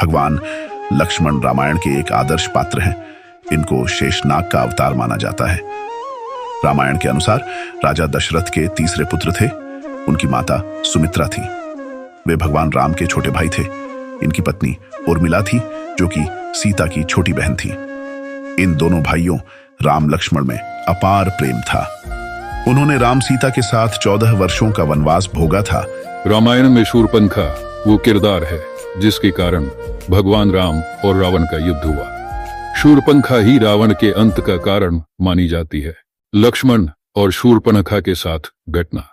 भगवान लक्ष्मण रामायण के एक आदर्श पात्र हैं। इनको शेषनाग का अवतार माना जाता है। रामायण के अनुसार राजा दशरथ के तीसरे पुत्र थे। उनकी माता सुमित्रा थी। वे भगवान राम के छोटे भाई थे। इनकी पत्नी उर्मिला थी, जो कि सीता की छोटी बहन थी। इन दोनों भाइयों राम लक्ष्मण में अपार प्रेम था। उन्होंने राम सीता के साथ 14 वर्षों का वनवास भोगा था। रामायण में शूरपणखा वो किरदार है जिसके कारण भगवान राम और रावण का युद्ध हुआ। शूरपणखा ही रावण के अंत का कारण मानी जाती है। लक्ष्मण और शूरपणखा के साथ घटना।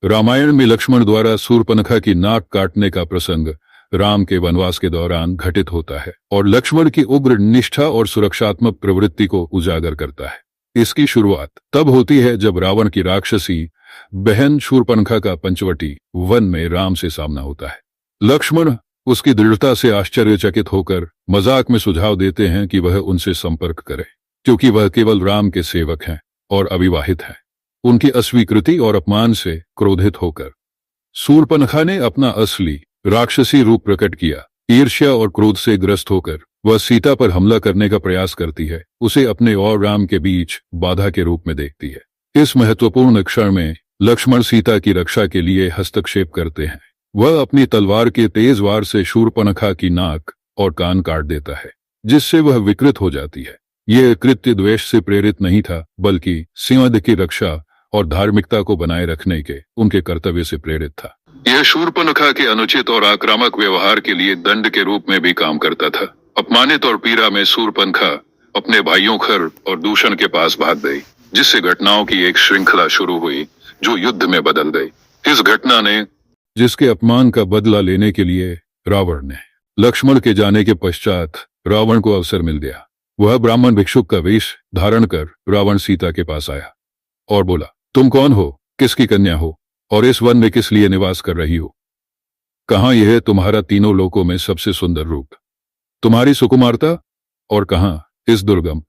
रामायण में लक्ष्मण द्वारा शूरपणखा की नाक काटने का प्रसंग राम के वनवास के दौरान घटित होता है और लक्ष्मण की उग्र निष्ठा और सुरक्षात्मक प्रवृत्ति को उजागर करता है। इसकी शुरुआत तब होती है जब रावण की राक्षसी बहन शूरपणखा का पंचवटी वन में राम से सामना होता है। लक्ष्मण उसकी दृढ़ता से आश्चर्यचकित होकर मजाक में सुझाव देते हैं कि वह उनसे संपर्क करे, क्योंकि वह केवल राम के सेवक हैं और अविवाहित हैं। उनकी अस्वीकृति और अपमान से क्रोधित होकर शूरपणखा ने अपना असली राक्षसी रूप प्रकट किया। ईर्ष्या और क्रोध से ग्रस्त होकर वह सीता पर हमला करने का प्रयास करती है, उसे अपने और राम के बीच बाधा के रूप में देखती है। इस महत्वपूर्ण क्षण में लक्ष्मण सीता की रक्षा के लिए हस्तक्षेप करते हैं। वह अपनी तलवार के तेज वार से शूरपणखा की नाक और कान काट देता है, जिससे वह विकृत हो जाती है। यह कृत्य द्वेष से प्रेरित नहीं था, बल्कि सिंहद की रक्षा और धार्मिकता को बनाए रखने के उनके कर्तव्य से प्रेरित था। यह शूरपणखा के अनुचित और आक्रामक व्यवहार के लिए दंड के रूप में भी काम करता था। अपमानित और पीड़ा में शूरपणखा अपने भाइयों खर और दूषण के पास भाग गई, जिससे घटनाओं की एक श्रृंखला शुरू हुई जो युद्ध में बदल गई। इस घटना ने जिसके अपमान का बदला लेने के लिए रावण ने लक्ष्मण के जाने के पश्चात रावण को अवसर मिल गया। वह ब्राह्मण भिक्षुक का वेश धारण कर रावण सीता के पास आया और बोला, तुम कौन हो, किसकी कन्या हो और इस वन में किस लिए निवास कर रही हो? कहाँ यह है तुम्हारा तीनों लोकों में सबसे सुंदर रूप, तुम्हारी सुकुमारता, और कहाँ इस दुर्गम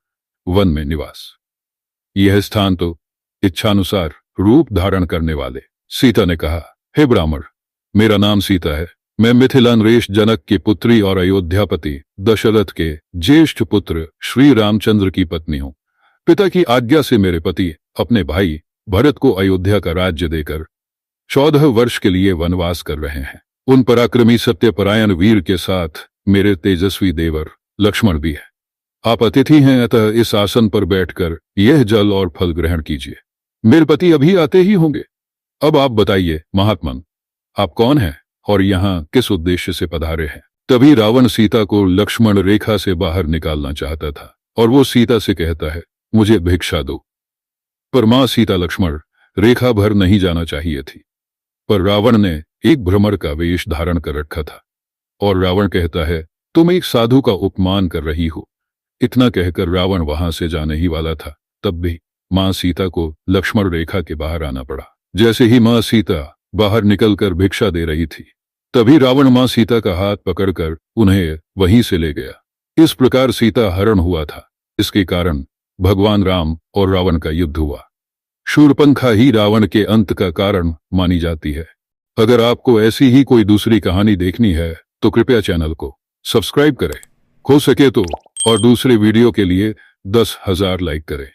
वन में निवास? यह स्थान तो इच्छानुसार रूप धारण करने वाले। सीता ने कहा, हे ब्राह्मण, मेरा नाम सीता है। मैं मिथिला नरेश जनक की पुत्री और अयोध्यापति दशरथ के ज्येष्ठ पुत्र श्री रामचंद्र की पत्नी हूं। पिता की आज्ञा से मेरे पति अपने भाई भरत को अयोध्या का राज्य देकर 14 वर्ष के लिए वनवास कर रहे हैं। उन पराक्रमी सत्यपरायण वीर के साथ मेरे तेजस्वी देवर लक्ष्मण भी है। आप अतिथि हैं, अतः इस आसन पर बैठकर यह जल और फल ग्रहण कीजिए। मेरे पति अभी आते ही होंगे। अब आप बताइए महात्मन, आप कौन हैं और यहाँ किस उद्देश्य से पधारे हैं? तभी रावण सीता को लक्ष्मण रेखा से बाहर निकालना चाहता था और वो सीता से कहता है, मुझे भिक्षा दो। पर मां सीता लक्ष्मण रेखा भर नहीं जाना चाहिए थी, पर रावण ने एक भ्रमर का वेश धारण कर रखा था और रावण कहता है, तुम एक साधु का उपमान कर रही हो। इतना कहकर रावण वहां से जाने ही वाला था, तब भी मां सीता को लक्ष्मण रेखा के बाहर आना पड़ा। जैसे ही मां सीता बाहर निकलकर भिक्षा दे रही थी, तभी रावण मां सीता का हाथ पकड़कर उन्हें वहीं से ले गया। इस प्रकार सीता हरण हुआ था। इसके कारण भगवान राम और रावण का युद्ध हुआ। शूरपणखा ही रावण के अंत का कारण मानी जाती है। अगर आपको ऐसी ही कोई दूसरी कहानी देखनी है तो कृपया चैनल को सब्सक्राइब करें, हो सके तो, और दूसरे वीडियो के लिए 10,000 लाइक करें।